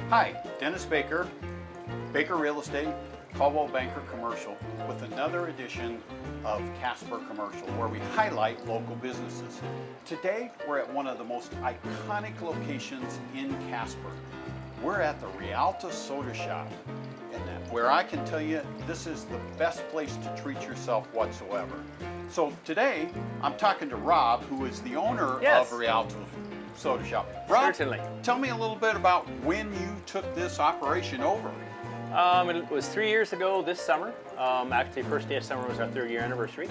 Hi, Dennis Baker, Baker Real Estate, Caldwell Banker Commercial, with another edition of Casper Commercial, where we highlight local businesses. Today, we're at one of the most iconic locations in Casper. We're at the Rialto Soda Shop, where I can tell you this is the best place to treat yourself whatsoever. So today, I'm talking to Rob, who is the owner of Rialto Soda Shop. Rob, certainly. Tell me a little bit about when you took this operation over. It was 3 years ago this summer. Actually, first day of summer was our 3rd year anniversary.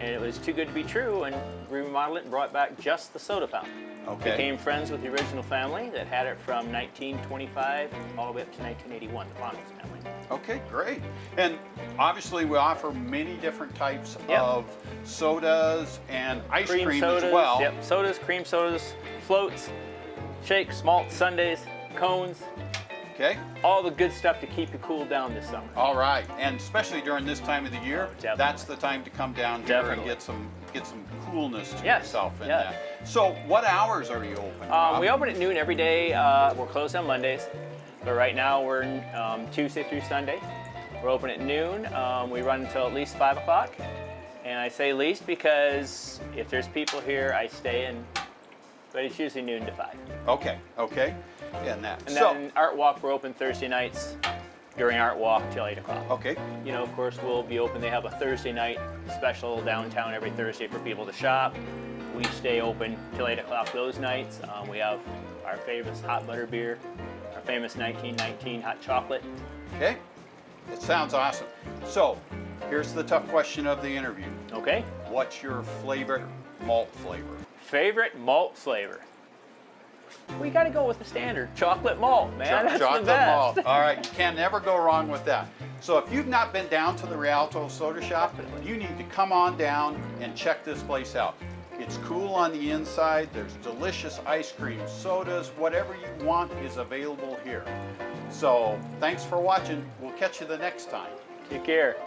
And it was too good to be true, and remodeled it and brought back just the soda fountain. Okay. Became friends with the original family that had it from 1925 all the way up to 1981, the Bonds family. Okay, great. And obviously we offer many different types Yep. of sodas and ice cream sodas, as well. Yep, sodas, cream sodas, floats, shakes, malts, sundaes, cones, Okay. all the good stuff to keep you cool down this summer. All right. And especially during this time of the year, Definitely. that's the time to come down here and Definitely. get some coolness to Yes, yourself in yeah. that. So what hours are you open? Rob? We open at noon every day. We're closed on Mondays, but right now we're Tuesday through Sunday. We're open at noon. We run until at least 5 o'clock. And I say least because if there's people here, I stay in, but it's usually noon to 5. Okay, okay. And that. And then Art Walk, we're open Thursday nights during Art Walk till 8 o'clock. okay. You know, of course, we'll be open. They have a Thursday night special downtown every Thursday for people to shop. We stay open till 8 o'clock those nights. We have our famous hot butter beer, our famous 1919 hot chocolate. Okay. It sounds awesome. So here's the tough question of the interview. Okay? What's your favorite malt flavor? Favorite malt flavor? We got to go with the standard chocolate malt, man. That's Chocolate the best. malt. All right, you can never go wrong with that. So if you've not been down to the Rialto Soda Shop, you need to come on down and check this place out. It's cool on the inside. There's delicious ice cream, sodas, whatever you want is available here. So thanks for watching. We'll catch you the next time. Take care.